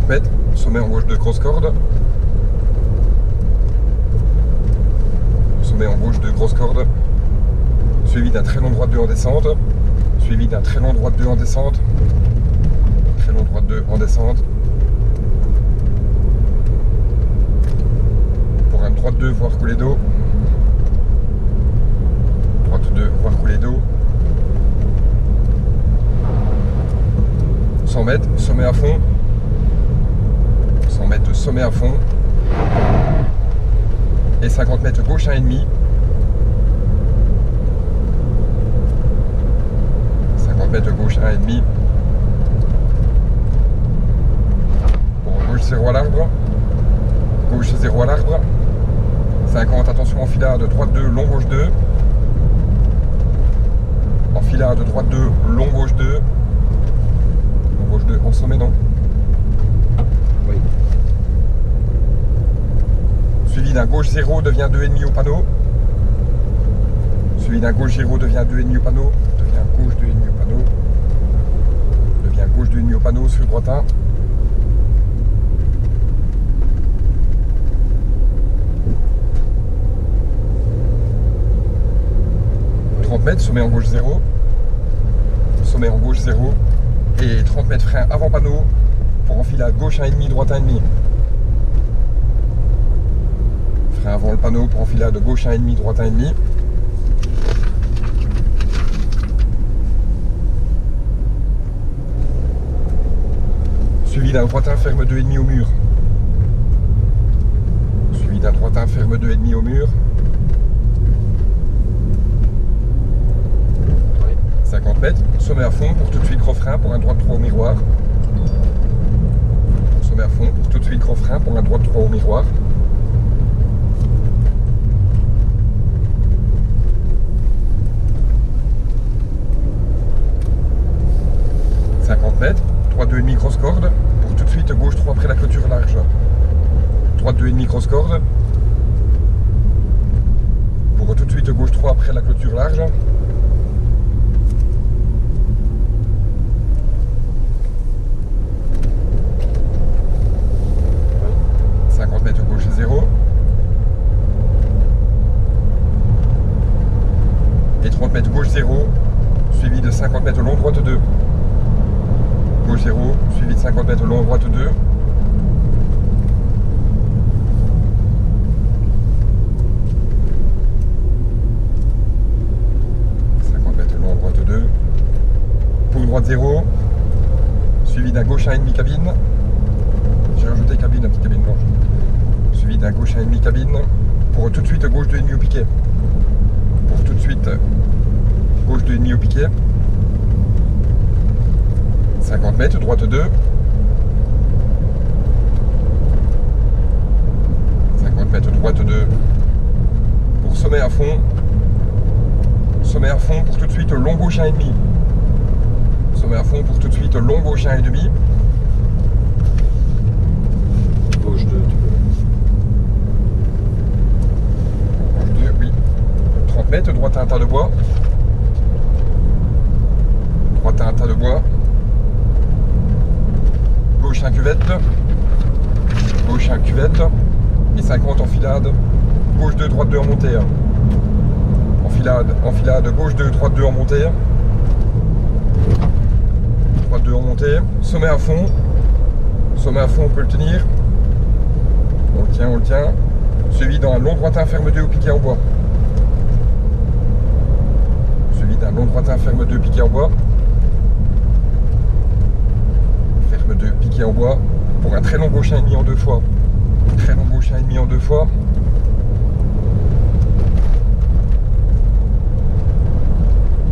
30 mètres, sommet en gauche 2, grosse corde. Sommet en gauche 2, grosse corde. Suivi d'un très long droite 2 en descente. Suivi d'un très long droite 2 en descente. Très long droite 2 en descente. Pour un droite 2, voire couler d'eau. Droite 2, voire couler d'eau. 100 mètres, sommet à fond. 100 mètres, sommet à fond. Et 50 mètres gauche 1,5. 50 mètres gauche 1,5. Pour gauche 0 à l'arbre. Gauche 0 à l'arbre. 50, attention, enfilade, droite 2, long gauche 2. Enfilade, droite 2, long gauche 2. Long gauche 2 en sommet, non? Oui. Suivi d'un gauche 0 devient 2,5 au panneau. Suivi d'un gauche 0 devient 2,5 au panneau. Devient gauche 2,5 au panneau. Devient gauche 2,5 au panneau sur droite 1. Mètres, sommet en gauche 0, sommet en gauche 0 et 30 mètres frein avant panneau pour enfilade gauche 1,5, droite 1,5. Frein avant le panneau pour enfilade gauche 1,5, droite 1,5. Suivi d'un droite 1 ferme 2,5 au mur. Suivi d'un droite 1 ferme 2,5 au mur. 50 mètres, sommet à fond pour tout de suite gros frein pour un droite 3 au miroir. Sommet à fond pour tout de suite gros frein pour un droite 3 au miroir. Mètres, droite 2,5 grosse corde pour tout de suite gauche 3 après la clôture large. Droite 2,5 grosse corde pour tout de suite gauche 3 après la clôture large. Gauche 0 et 30 mètres gauche 0 suivi de 50 mètres long droite 2. Gauche 0 suivi de 50 mètres long droite 2. Pour droite 0 suivi d'un gauche 1,5 cabine. J'ai rajouté cabine, un petit cabine blanche. Suivi d'un gauche 1,5 cabine pour tout de suite gauche 2,5 au piquet. Pour tout de suite gauche 2,5 au piquet. 50 mètres, droite 2. 50 mètres, droite 2. Pour sommet à fond. Sommet à fond pour tout de suite long gauche 1,5. Sommet à fond pour tout de suite long gauche 1,5. Gauche 2, tu peux. Gauche 2, oui. 30 mètres, droite à un tas de bois. Droite à un tas de bois. Gauche 1 cuvette. Gauche 1 cuvette. Et 50 enfilade. Gauche 2, droite 2 en montée. Enfilade, enfilade, gauche 2, droite 2 en montée. Droite 2 en montée. Sommet à fond. Sommet à fond, on peut le tenir. On le tient, on le tient. Suivi d'un long droitin ferme 2 au piquet en bois. Suivi d'un long droitin ferme 2 piquet en bois. Ferme 2 piquet en bois. Pour un très long gauche 1,5 en 2 fois. Très long gauche 1,5 en 2 fois.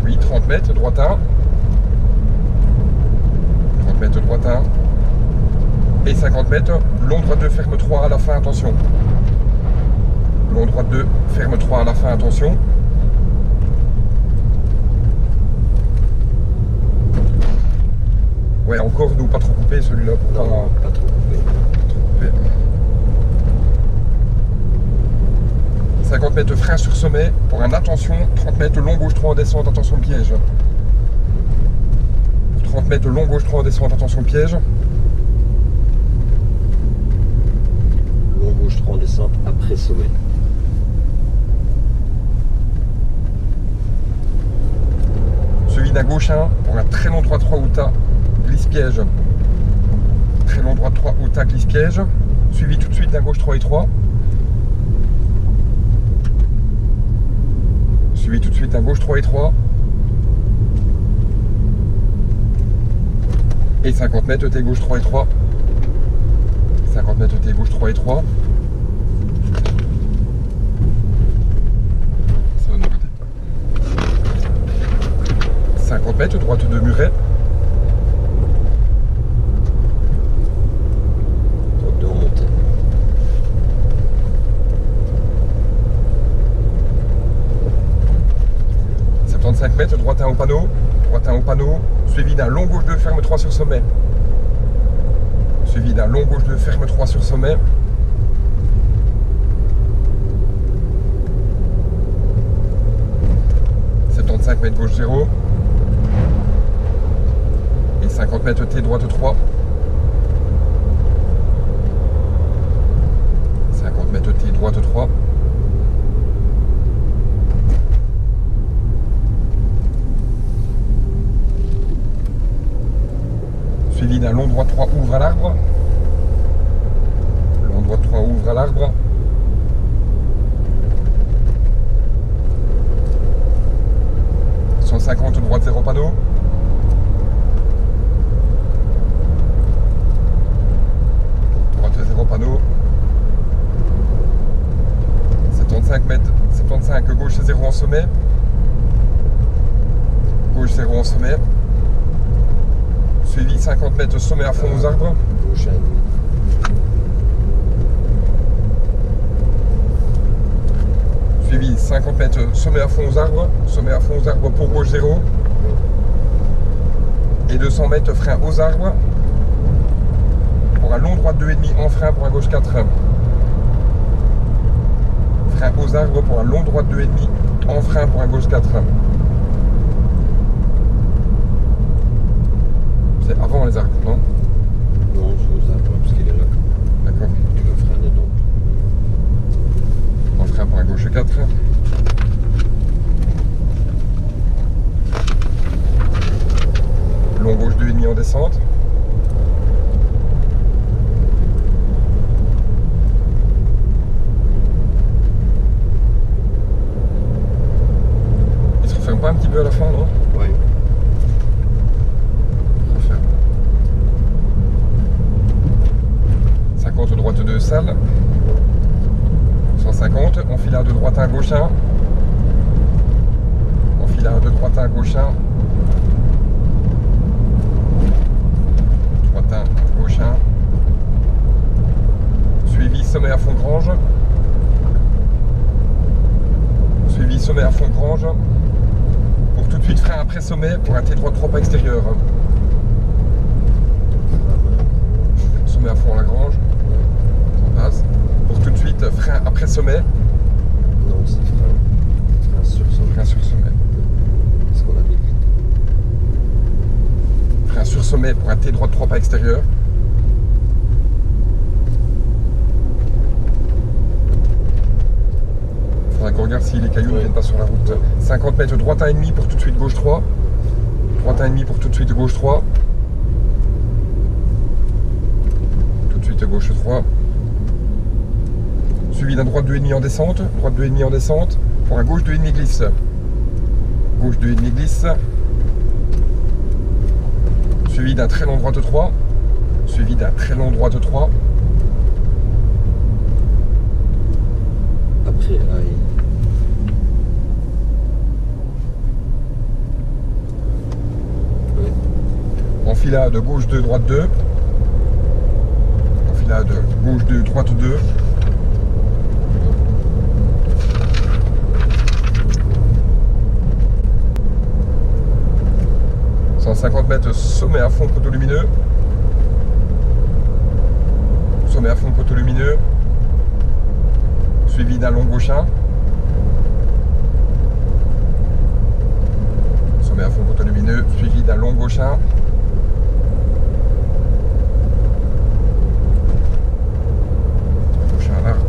Oui, 30 mètres, droite 1. 30 mètres, droite 1. Et 50 mètres, long droite 2, ferme 3 à la fin, attention. Long droite 2, ferme 3 à la fin, attention. Ouais, encore nous, pas trop coupé celui-là. Non, pas trop coupé. 50 mètres frein sur sommet pour un attention, 30 mètres long gauche 3 en descente, attention piège. 30 mètres long gauche 3 en descente, attention piège. gauche 3 en descente après sommet. Suivi d'un gauche 1 pour un très long droit 3 Outa, glisse-piège. Très long droit 3 Outa, glisse-piège. Suivi tout de suite d'un gauche 3 et 3. Suivi tout de suite d'un gauche 3 et 3. Et 50 mètres ET gauche 3 et 3. 50 mètres ET gauche 3 et 3. Ça va de mon côté. 50 mètres droite de Muret. Droite de remontée. Mètres, droite 1 au panneau, suivi d'un long gauche 2, ferme 3 sur sommet. Suivi d'un long gauche 2, ferme 3 sur sommet. « 75 mètres gauche 0. Et 50 mètres T, droite 3. 50 mètres T, droite 3. Suivi d'un long droit 3 ouvre à l'arbre. Long droit 3 ouvre à l'arbre. « 150 droite 0 panneau. Droite 0 panneau. 75 mètres, 75 gauche 0 en sommet. Gauche 0 en sommet. Suivi 50 mètres sommet à fond aux arbres. Gauche 1,5. Suivi 50 mètres sommet à fond aux arbres. Sommet à fond aux arbres pour gauche 0. Et 200 mètres frein aux arbres. Pour un long droite 2,5 en frein pour un gauche 4. Frein aux arbres pour un long droite 2,5 en frein pour un gauche 4. C'est avant les arbres, non? Non, c'est aux arbres parce qu'il est là. D'accord. Tu veux freiner donc. En frein pour un gauche 4. Long gauche 2,5 en descente. Il se referme pas un petit peu à la fin, non? Oui. 50 droite 2 salle. 150, enfilade de droite 1 gauche 1. Enfilade de droite 1 gauche 1. Droite 1 gauche 1. Suivi sommet à fond grange. Suivi sommet à fond grange. Pour tout de suite frein après sommet pour un T droite 3 pas extérieur. Sommet à fond à la grange. Pour tout de suite, frein après sommet. Non, c'est frein. Frein sur sommet. Frein sur sommet. C'est ce qu'on a mis. Frein sur sommet pour un T droite 3 pas extérieur. Faudra qu'on regarde si les cailloux ne viennent pas sur la route. 50 mètres droite 1,5 pour tout de suite gauche 3. Droite 1,5 pour tout de suite gauche 3. Tout de suite gauche 3. Suivi d'un droite 2,5 en descente, droite 2,5 en descente, pour un gauche 2,5 glisse. Gauche 2,5 glisse. Suivi d'un très long droite 3. Suivi d'un très long droite 3. Après, aïe. Ouais. Enfilade gauche 2, droite 2. Enfilade gauche 2, droite 2. « 150 mètres sommet à fond poteau lumineux. Sommet à fond poteau lumineux. Suivi d'un long gauche 1. Sommet à fond poteau lumineux. Suivi d'un long gauche 1. Gauche 1 à l'arbre.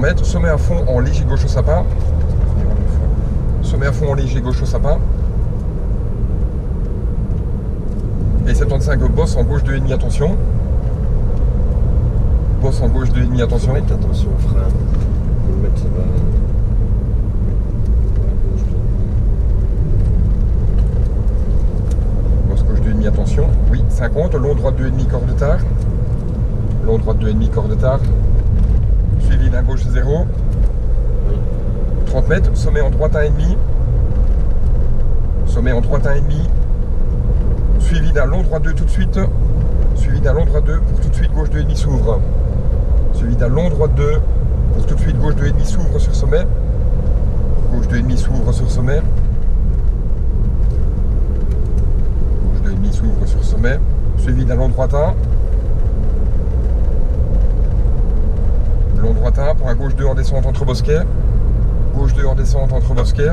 mètres, sommet à fond en léger gauche au sapin. Sommet à fond en léger gauche au sapin. Et 75 bosse en gauche 2,5, attention. Bosse en gauche 2,5, attention. Faut mettre attention au frein. Faut le mettre, ça va. Bosse gauche 2,5, attention. Oui, 50, long droite 2,5, corps de tard. Long droite 2,5, corps de tard. Suivi d'un gauche 0. Oui. 30 mètres, sommet en droite 1,5. Sommet en droite 1,5. Suivi d'un long droit 2 tout de suite. Suivi d'un long droit 2 pour tout de suite gauche 2,5 s'ouvre. Suivi d'un long droit 2 pour tout de suite gauche 2,5 s'ouvre sur sommet. Gauche 2,5 s'ouvre sur sommet. Gauche 2,5 s'ouvre sur sommet. Suivi d'un long droit 1. Long droit 1 pour un gauche 2 en descente entre bosquets. Gauche 2 en descente entre bosquets.